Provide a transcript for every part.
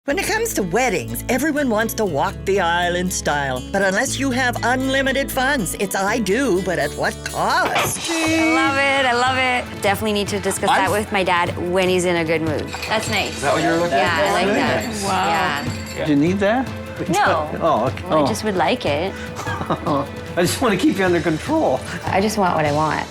When it comes to weddings, everyone wants to walk the aisle in style. But unless you have unlimited funds, it's I do, but at what cost? I love it. Definitely need to discuss that with my dad when he's in a good mood. That's nice. Is that what you're looking Yeah, for? I like that. Nice. Wow. Yeah. Do you need that? No. Oh, okay. I just would like it. I just want to keep you under control. I just want what I want.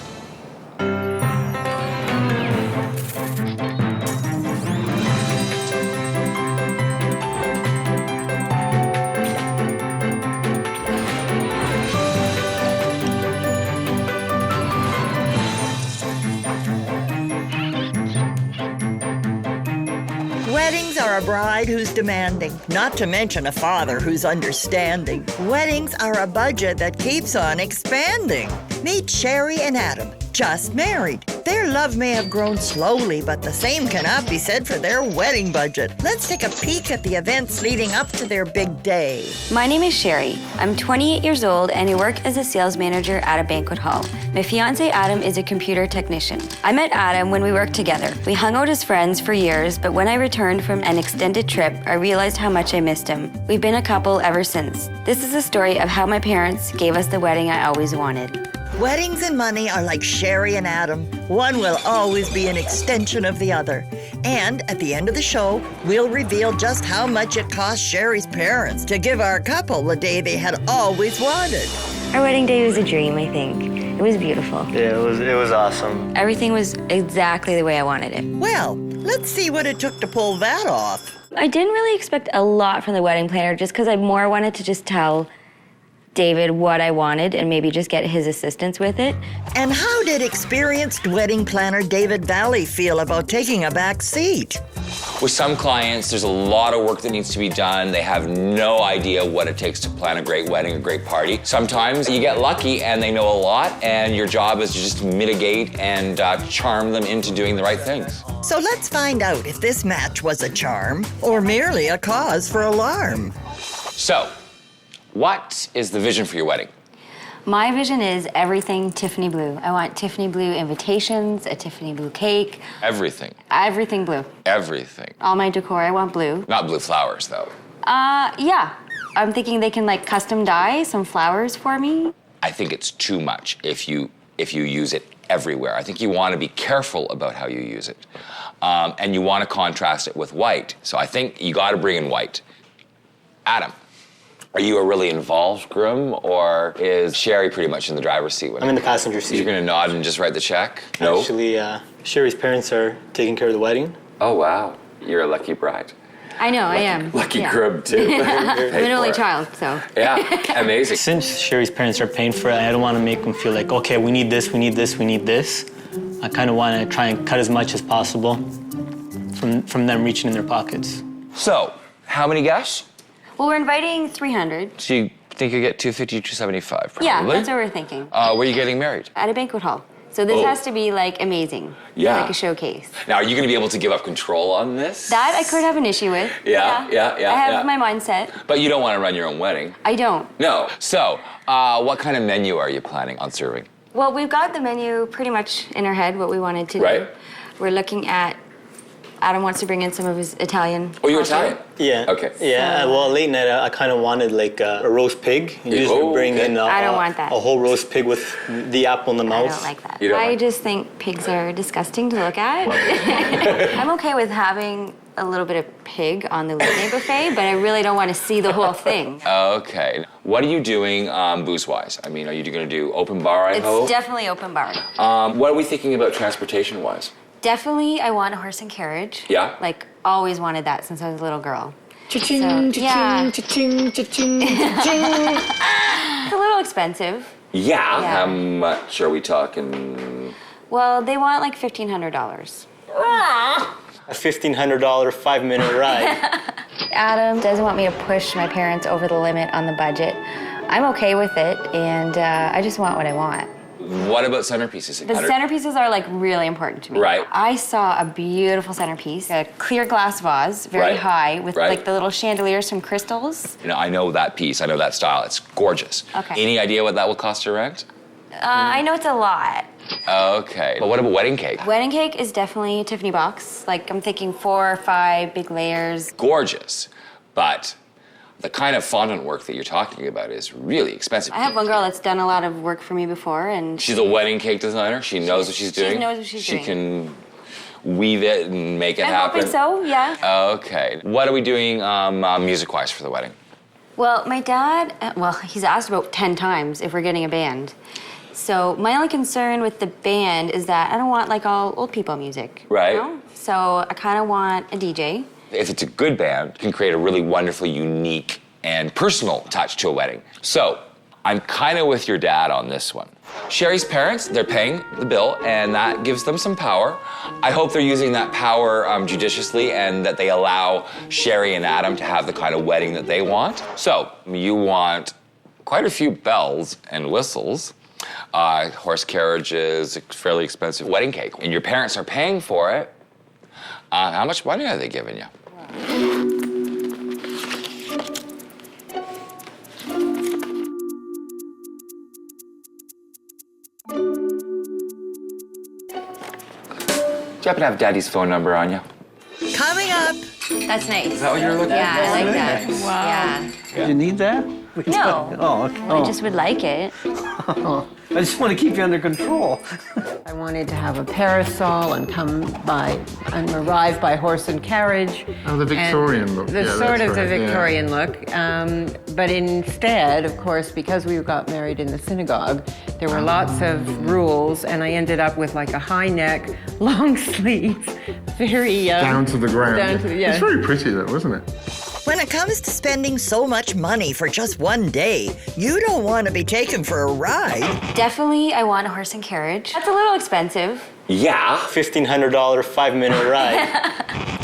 Weddings are a bride who's demanding, not to mention a father who's understanding. Weddings are a budget that keeps on expanding. Meet Sherry and Adam, just married. Their love may have grown slowly, but the same cannot be said for their wedding budget. Let's take a peek at the events leading up to their big day. My name is Sherry. I'm 28 years old and I work as a sales manager at a banquet hall. My fiance Adam is a computer technician. I met Adam when we worked together. We hung out as friends for years, but when I returned from an extended trip, I realized how much I missed him. We've been a couple ever since. This is a story of how my parents gave us the wedding I always wanted. Weddings and money are like Sherry and Adam. One will always be an extension of the other. And at the end of the show, we'll reveal just how much it cost Sherry's parents to give our couple the day they had always wanted. Our wedding day was a dream, I think. It was beautiful. Yeah, it was awesome. Everything was exactly the way I wanted it. Well, let's see what it took to pull that off. I didn't really expect a lot from the wedding planner just because I more wanted to just tell David what I wanted and maybe just get his assistance with it. And how did experienced wedding planner David Valley feel about taking a back seat? With some clients, there's a lot of work that needs to be done. They have no idea what it takes to plan a great wedding, a great party. Sometimes you get lucky and they know a lot, and your job is to just mitigate and charm them into doing the right things. So let's find out if this match was a charm or merely a cause for alarm. So, what is the vision for your wedding? My vision is everything Tiffany blue. I want Tiffany blue invitations, a Tiffany blue cake. Everything. Everything blue. Everything. All my decor, I want blue. Not blue flowers, though. Yeah. I'm thinking they can like custom dye some flowers for me. I think it's too much if you use it everywhere. I think you want to be careful about how you use it. And you want to contrast it with white. So I think you got to bring in white. Adam, are you a really involved groom, or is Sherry pretty much in the driver's seat? I'm in the passenger seat. You're going to nod and just write the check? No? Actually, Sherry's parents are taking care of the wedding. Oh, wow. You're a lucky bride. I know, I am. Lucky Yeah. groom, too. I'm an only child, so. Yeah, amazing. Since Sherry's parents are paying for it, I don't want to make them feel like, okay, we need this, we need this, we need this. I kind of want to try and cut as much as possible from them reaching in their pockets. So, how many guests? Well, we're inviting 300. So you think you get 250, 275, probably? Yeah, that's what we're thinking. Where are you getting married? At a banquet hall. So this has to be like amazing. Yeah. Like a showcase. Now, are you going to be able to give up control on this? That I could have an issue with. Yeah. I have my mindset. But you don't want to run your own wedding. I don't. No. So, what kind of menu are you planning on serving? Well, we've got the menu pretty much in our head, what we wanted to do. Right. We're looking at, Adam wants to bring in some of his Italian. Oh, you're culture. Italian? Yeah. Okay. Yeah, well, late night, I kind of wanted like a roast pig. You usually bring in I don't want that. a whole roast pig with the apple in the mouth. I don't like that. You don't I like- just think pigs are disgusting to look at. I'm okay with having a little bit of pig on the weekday buffet, but I really don't want to see the whole thing. Okay. What are you doing booze-wise? I mean, are you going to do open bar, I hope? It's definitely open bar. What are we thinking about transportation-wise? Definitely, I want a horse and carriage. Yeah? Like, always wanted that since I was a little girl. Cha-ching, So, yeah. cha-ching, cha-ching, cha-ching. It's a little expensive. Yeah. Yeah. How much are we talking? Well, they want like $1,500. A $1,500 5-minute ride. Adam doesn't want me to push my parents over the limit on the budget. I'm okay with it, and I just want what I want. What about centerpieces? The centerpieces are like really important to me. Right. I saw a beautiful centerpiece, a clear glass vase, very Right. high, with Right. like the little chandeliers from crystals. You know, I know that piece. I know that style. It's gorgeous. Okay. Any idea what that will cost to rent? I know it's a lot. Okay. But what about wedding cake? Wedding cake is definitely a Tiffany box. Like, I'm thinking 4 or 5 big layers. Gorgeous, but the kind of fondant work that you're talking about is really expensive. I have one girl that's done a lot of work for me before, and She's a wedding cake designer. She knows what she's doing. She knows what she's doing. She can weave it and make it I'm happen. hoping so, yeah. Okay. What are we doing music-wise for the wedding? Well, my dad, he's asked about 10 times if we're getting a band. So my only concern with the band is that I don't want like all old people music. Right. You know? So I kind of want a DJ. If it's a good band, it can create a really wonderfully unique and personal touch to a wedding. So I'm kind of with your dad on this one. Sherry's parents, they're paying the bill, and that gives them some power. I hope they're using that power judiciously and that they allow Sherry and Adam to have the kind of wedding that they want. So you want quite a few bells and whistles, horse carriages, fairly expensive wedding cake, and your parents are paying for it. How much money are they giving you? Do you happen to have Daddy's phone number on you? Coming up. That's nice. Is that what you're looking at? Yeah, I like that. Nice. Wow. Do you need that? No. Oh, okay. I just would like it. I just want to keep you under control. I wanted to have a parasol and come by and arrive by horse and carriage. Oh, the Victorian And look. The Yeah, sort that's of the right, yeah. Victorian look. But instead, of course, because we got married in the synagogue, there were lots of rules, and I ended up with like a high neck, long sleeves, very Down to the ground. Down to the, yeah. It's very pretty though, isn't it? When it comes to spending so much money for just one day, you don't want to be taken for a ride. Definitely, I want a horse and carriage. That's a little expensive. Yeah. $1,500 5-minute ride.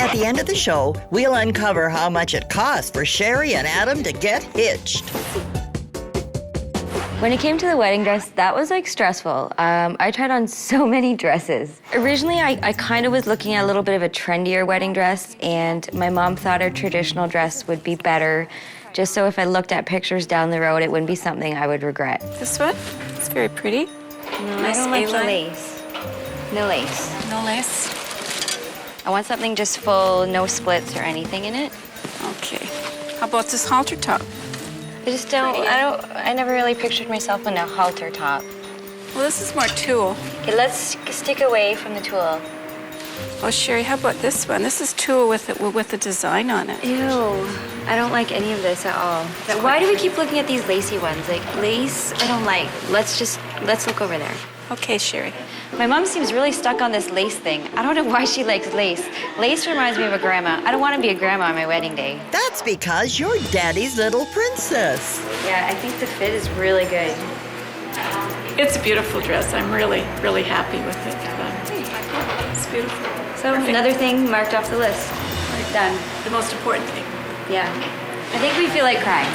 At the end of the show, we'll uncover how much it cost for Sherry and Adam to get hitched. When it came to the wedding dress, that was like stressful. I tried on so many dresses. Originally, I kind of was looking at a little bit of a trendier wedding dress, and my mom thought a traditional dress would be better, just so if I looked at pictures down the road, it wouldn't be something I would regret. This one? It's very pretty. I don't like the lace. No lace. No lace. I want something just full, no splits or anything in it. Okay. How about this halter top? I never really pictured myself in a halter top. Well, this is more tulle. Okay, let's stick away from the tulle. Oh, Sherry, how about this one? This is tulle with a design on it. Ew, I don't like any of this at all. Why do we keep looking at these lacy ones? Like lace, I don't like. Let's look over there. Okay, Sherry. My mom seems really stuck on this lace thing. I don't know why she likes lace. Lace reminds me of a grandma. I don't want to be a grandma on my wedding day. That's because you're Daddy's little princess. Yeah, I think the fit is really good. It's a beautiful dress. I'm really, really happy with it. It's beautiful. So Perfect. another thing marked off the list. We're done. The most important thing. Yeah. I think we feel like crying.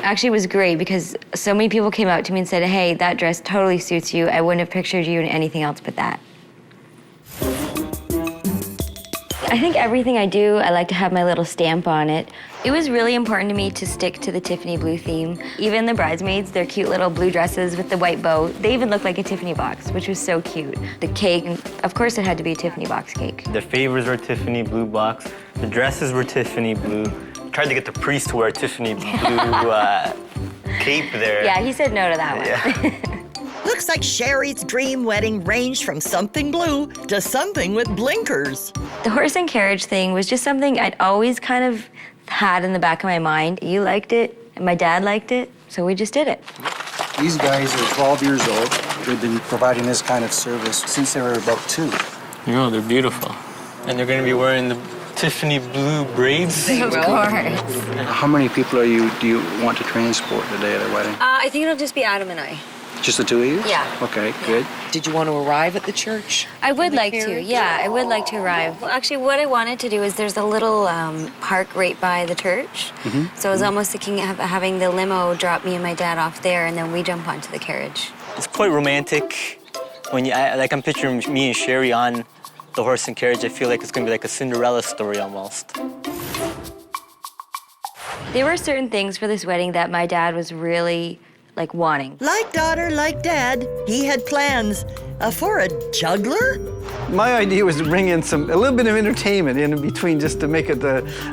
Actually, it was great because so many people came out to me and said, hey, that dress totally suits you. I wouldn't have pictured you in anything else but that. I think everything I do, I like to have my little stamp on it. It was really important to me to stick to the Tiffany blue theme. Even the bridesmaids, their cute little blue dresses with the white bow, they even looked like a Tiffany box, which was so cute. The cake, of course it had to be a Tiffany box cake. The favors were Tiffany blue box. The dresses were Tiffany blue. Tried to get the priest to wear a Tiffany blue cape there. Yeah, he said no to that one. Yeah. Looks like Sherry's dream wedding ranged from something blue to something with blinkers. The horse and carriage thing was just something I'd always kind of had in the back of my mind. You liked it, and my dad liked it, so we just did it. These guys are 12 years old. They've been providing this kind of service since they were about 2. You know, they're beautiful. And they're gonna be wearing the Tiffany blue braids. Of course. How many people do you want to transport the day of their wedding? I think it'll just be Adam and I. Just the 2 of you? Yeah. Okay, good. Did you want to arrive at the church? I would like to, yeah, I would like to arrive. Well, actually, what I wanted to do is there's a little park right by the church. So I was almost thinking of having the limo drop me and my dad off there, and then we jump onto the carriage. It's quite romantic. When I'm picturing me and Sherry on the horse and carriage. I feel like it's gonna be like a Cinderella story almost. There were certain things for this wedding that my dad was really like wanting. Like daughter, like dad, he had plans for a juggler? My idea was to bring in a little bit of entertainment in between, just to make it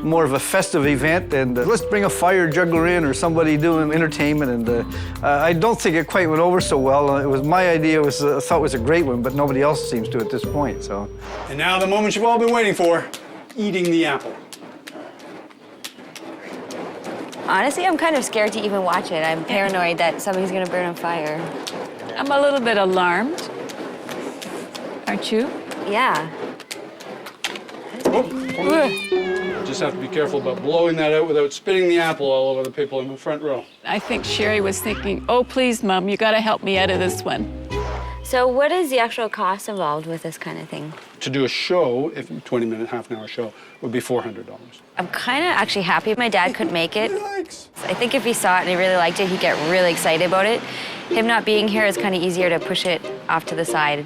more of a festive event. And let's bring a fire juggler in or somebody doing entertainment. And I don't think it quite went over so well. It was my idea. I thought it was a great one, but nobody else seems to at this point. So. And now the moment you've all been waiting for, eating the apple. Honestly, I'm kind of scared to even watch it. I'm paranoid that something's gonna burn on fire. I'm a little bit alarmed. Aren't you? Yeah. Just have to be careful about blowing that out without spitting the apple all over the people in the front row. I think Sherry was thinking, oh, please, Mom, you gotta help me out of this one. So what is the actual cost involved with this kind of thing? To do a show, if 20-minute, half-an-hour show, would be $400. I'm kind of actually happy my dad couldn't make it. I think if he saw it and he really liked it, he'd get really excited about it. Him not being here is kind of easier to push it off to the side.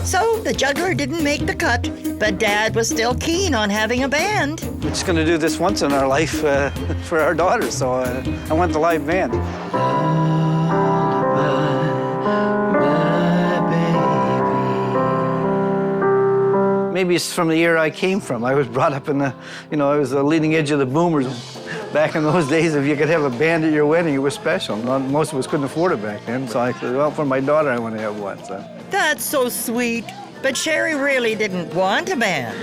So the juggler didn't make the cut, but Dad was still keen on having a band. We're just going to do this once in our life for our daughter, so I want the live band. Maybe it's from the era I came from. I was brought up in I was the leading edge of the boomers. Back in those days, if you could have a band at your wedding, it was special. Most of us couldn't afford it back then, so I said, well, for my daughter, I want to have one. So. That's so sweet. But Sherry really didn't want a band.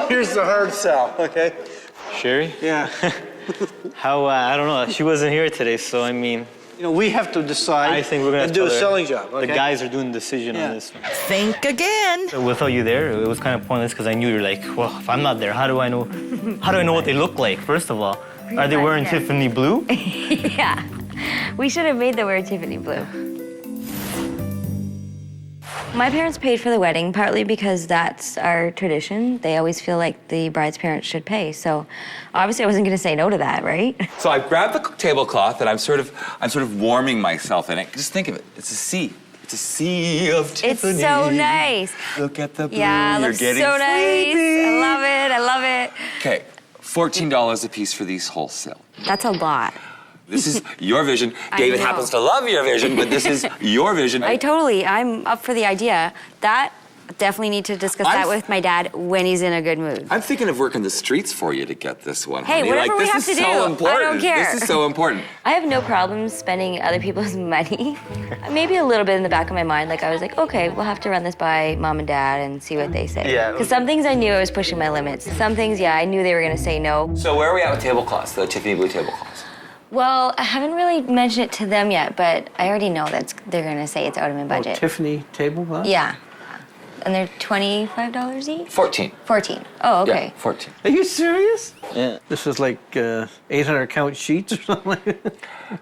Here's the hard sell, okay? Sherry? Yeah. How, I don't know, she wasn't here today, so I mean... we have to decide I think we're gonna and do a tell her. selling job, okay? The guys are doing the decision on this one. Think again. So without you there, it was kind of pointless because I knew you're like, well, if I'm not there, how do I know what they look like, first of all? Are they wearing Tiffany blue? Yeah. We should have made them wear Tiffany blue. My parents paid for the wedding, partly because that's our tradition. They always feel like the bride's parents should pay. So obviously I wasn't gonna say no to that, right? So I've grabbed the tablecloth and I'm sort of warming myself in it. Just think of it. It's a sea. It's a sea of Tiffany. It's so nice. Look at the blue. Yeah, it You're looks getting so nice. sleepy. I love it. I love it. Okay, $14 a piece for these wholesale. That's a lot. This is your vision. David know. happens to love your vision, but this is your vision. I'm up for the idea. That definitely need to discuss that with my dad when he's in a good mood. I'm thinking of working the streets for you to get this one. Hey, honey. whatever we this have is to so do. important. I don't care. This is so important. I have no problem spending other people's money. Maybe a little bit in the back of my mind, like I was like, okay, we'll have to run this by Mom and Dad and see what they say. Yeah. Because some things I knew I was pushing my limits. Some things, yeah, I knew they were gonna say no. So where are we at with tablecloths, the Tiffany blue tablecloths? Well, I haven't really mentioned it to them yet, but I already know they're gonna say it's out of my budget. Tiffany tablecloth? Yeah. And they're $25 each? 14. 14. Oh, okay. Yeah, 14. Are you serious? Yeah. This is like 800 count sheets or something like that?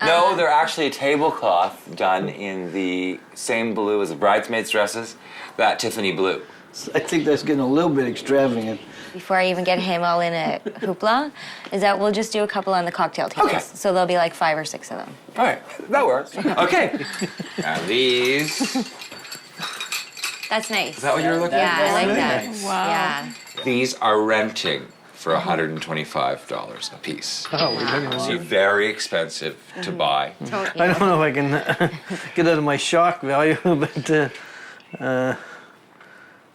No, they're actually a tablecloth done in the same blue as the bridesmaids' dresses, that Tiffany blue. I think that's getting a little bit extravagant. Before I even get him all in a hoopla, is that we'll just do a couple on the cocktail tables. Okay. So there'll be like 5 or 6 of them. All right, that works. Okay. Now these. That's nice. Is that what you were looking Yeah, at? I like that. Wow. Yeah. These are renting for $125 a piece. Oh, So very expensive to buy. I don't know if I can get out of my shock value, but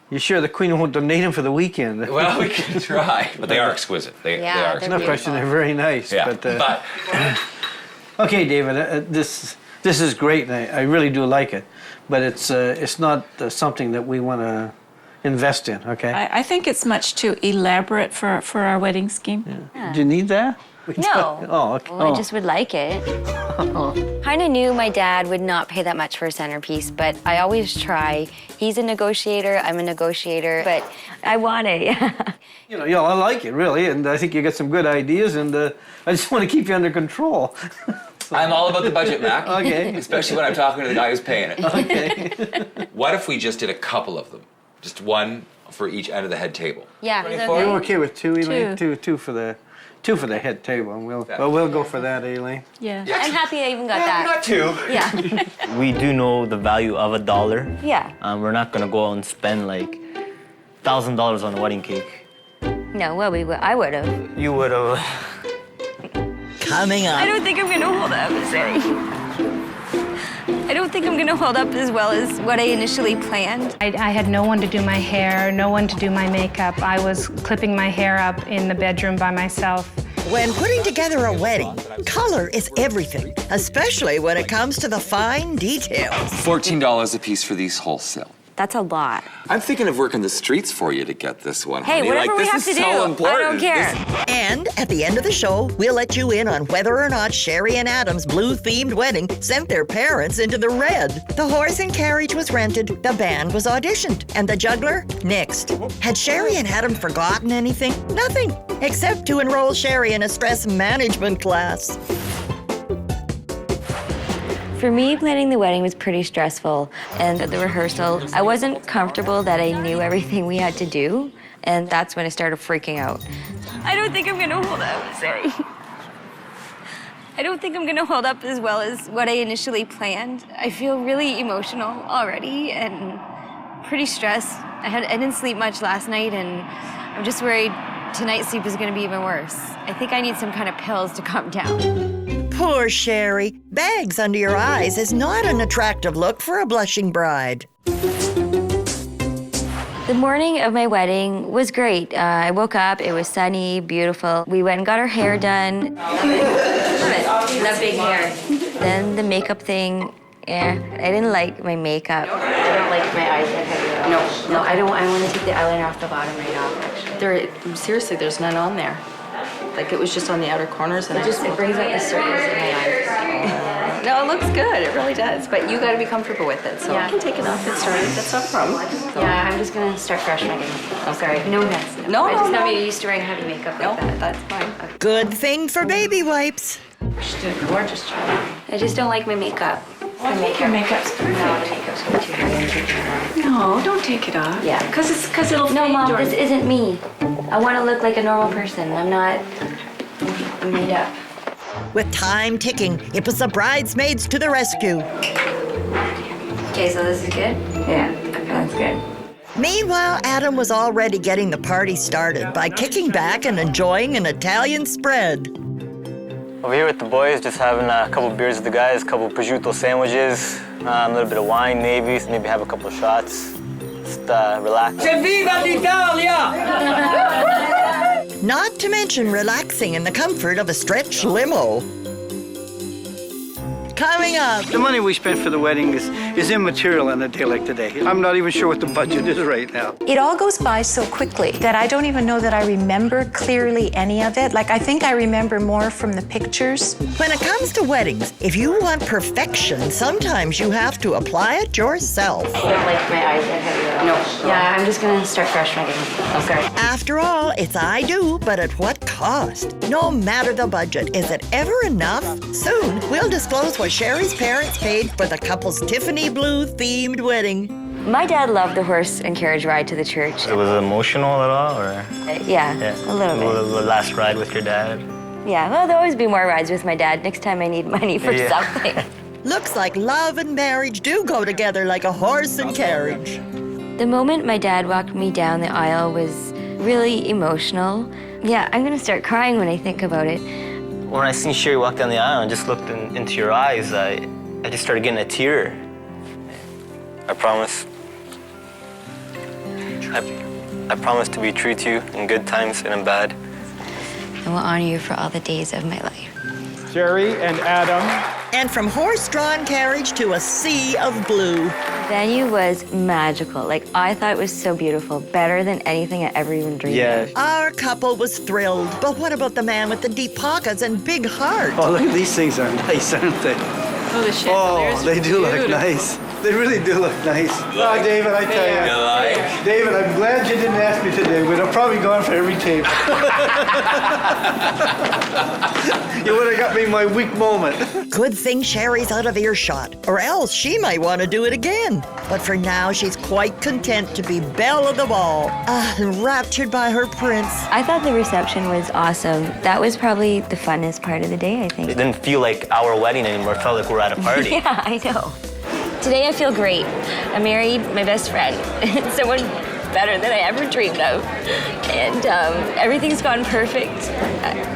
you sure the Queen won't donate them for the weekend? Well, we can try. But they are exquisite. They Yeah, are they're No exquisite. question, they're very nice. Yeah, But, okay, David, this is great, and I really do like it. But it's not something that we want to invest in, okay? I think it's much too elaborate for our wedding scheme. Yeah. Do you need that? No. Oh, okay. Well, I just would like it. Kind of knew my dad would not pay that much for a centerpiece, but I always try. He's a negotiator, I'm a negotiator, but I want it, yeah. Yeah, I like it, really, and I think you got some good ideas, and I just want to keep you under control. I'm all about the budget, Mac. Okay. Especially when I'm talking to the guy who's paying it. Okay. What if we just did a couple of them? Just one for each end of the head table. Yeah, is that You're You're okay? okay with two, Elaine? Two. Two for the head table, and we'll go for that, Elaine. Yeah. I'm happy I even got that. Not two. Yeah. We do know the value of $1. Yeah. We're not gonna go out and spend like $1,000 on a wedding cake. No. No, well, I would have. You would have. Coming I up. don't think I'm gonna hold up, sorry. I don't think I'm gonna hold up as well as what I initially planned. I had no one to do my hair, no one to do my makeup. I was clipping my hair up in the bedroom by myself. When putting together a wedding, color is everything, especially when it comes to the fine details. $14 a piece for these wholesale. That's a lot. I'm thinking of working the streets for you to get this one. Hey, honey. whatever we this have is to do, so I important. don't care. And at the end of the show, we'll let you in on whether or not Sherry and Adam's blue-themed wedding sent their parents into the red. The horse and carriage was rented, the band was auditioned, and the juggler nixed. Had Sherry and Adam forgotten anything? Nothing, except to enroll Sherry in a stress management class. For me, planning the wedding was pretty stressful, and at the rehearsal, I wasn't comfortable that I knew everything we had to do, and that's when I started freaking out. I don't think I'm gonna hold up, sorry. I don't think I'm gonna hold up as well as what I initially planned. I feel really emotional already and pretty stressed. I didn't sleep much last night, and I'm just worried tonight's sleep is gonna be even worse. I think I need some kind of pills to calm down. Poor Sherry. Bags under your eyes is not an attractive look for a blushing bride. The morning of my wedding was great. I woke up, it was sunny, beautiful. We went and got our hair done. That big hair. Then the makeup thing, I didn't like my makeup. I don't like my eyes that heavy. No, I don't. I want to take the eyeliner off the bottom right off, actually. Seriously, there's none on there. Like, it was just on the outer corners, and It brings out the circles in my eyes. No, it looks good. It really does. But you got to be comfortable with it. So Yeah. I can take it off and start it. That's not a problem. Yeah, I'm just gonna start fresh again. I'm sorry. No offense. No, I just no, not no. used to wearing heavy makeup No, like that. that's fine. Good thing for baby wipes. She did a gorgeous job. I just don't like my makeup. I think your makeup's perfect. No, the makeup's way too heavy. I'm taking it off. No, don't take it off. Yeah. Because it'll No, fade Mom, during- this isn't me. I want to look like a normal person. I'm not made up. With time ticking, it was the bridesmaids to the rescue. Okay, so this is good? Yeah, okay, that's good. Meanwhile, Adam was already getting the party started by kicking back and enjoying an Italian spread. Over here with the boys, just having a couple beers with the guys, a couple prosciutto sandwiches, a little bit of wine maybe have a couple of shots. Just relax. Not to mention relaxing in the comfort of a stretch limo. Coming up, The money we spent for the wedding is immaterial on a day like today. I'm not even sure what the budget is right now. It all goes by so quickly that I don't even know that I remember clearly any of it. Like, I think I remember more from the pictures. when it comes to weddings, if you want perfection, sometimes you have to apply it yourself. I don't like my eyes that heavy. No. Yeah, I'm just gonna start fresh again. I'm sorry. After all, it's I do, but at what cost? No matter the budget, is it ever enough? Soon, we'll disclose what Sherry's parents paid for the couple's Tiffany blue themed wedding. My dad loved the horse and carriage ride to the church. Was it emotional at all, or? Yeah, a little bit. The last ride with your dad? Yeah, well, there'll always be more rides with my dad next time I need money for Yeah. something. Looks like love and marriage do go together like a horse and carriage. The moment my dad walked me down the aisle was really emotional. Yeah, I'm gonna start crying when I think about it. When I seen Sherry walk down the aisle and just looked into your eyes, I just started getting a tear. I promise. I promise to be true to you in good times and in bad. I will honor you for all the days of my life. Sherry and Adam. And from horse-drawn carriage to a sea of blue. The venue was magical. Like, I thought it was so beautiful, better than anything I ever even dreamed of. Our couple was thrilled. But what about the man with the deep pockets and big heart? Oh, look, these things are nice, aren't they? Oh, the chandeliers Oh, they are do look beautiful. nice. They really do look nice. Oh, David, I tell you. David, I'm glad you didn't ask me today. We'd have probably gone for every table. You would have got me my weak moment. Good thing Sherry's out of earshot, or else she might want to do it again. But for now, she's quite content to be belle of the ball, enraptured by her prince. I thought the reception was awesome. That was probably the funnest part of the day, I think. It didn't feel like our wedding anymore. It felt like we were at a party. Yeah, I know. Today I feel great. I married my best friend. Someone better than I ever dreamed of. And everything's gone perfect.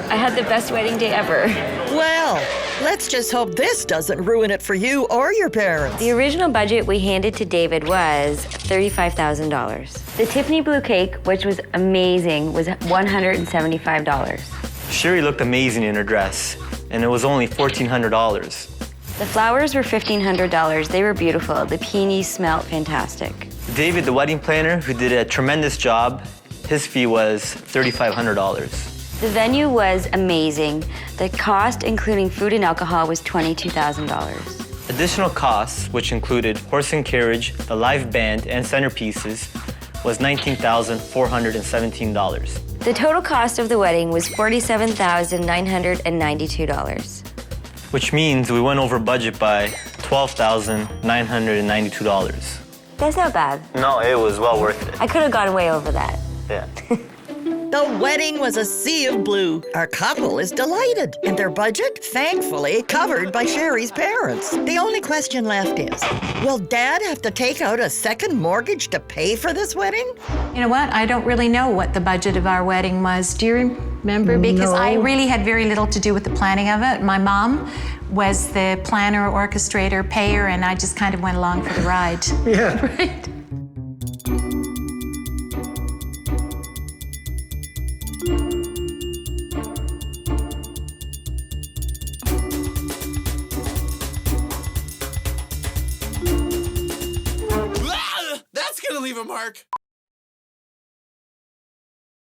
I had the best wedding day ever. Well, let's just hope this doesn't ruin it for you or your parents. The original budget we handed to David was $35,000. The Tiffany blue cake, which was amazing, was $175. Sherry looked amazing in her dress, and it was only $1,400. The flowers were $1,500. They were beautiful. The peonies smelled fantastic. David, the wedding planner, who did a tremendous job, his fee was $3,500. The venue was amazing. The cost, including food and alcohol, was $22,000. Additional costs, which included horse and carriage, the live band, and centerpieces, was $19,417. The total cost of the wedding was $47,992. Which means we went over budget by $12,992. That's not bad. No, it was well worth it. I could have gone way over that. Yeah. The wedding was a sea of blue. Our couple is delighted, and their budget, thankfully, covered by Sherry's parents. The only question left is, will Dad have to take out a second mortgage to pay for this wedding? You know what? I don't really know what the budget of our wedding was. Do you remember? Because I really had very little to do with the planning of it. My mom was the planner, orchestrator, payer, and I just kind of went along for the ride. Yeah. Right? That's gonna leave a mark.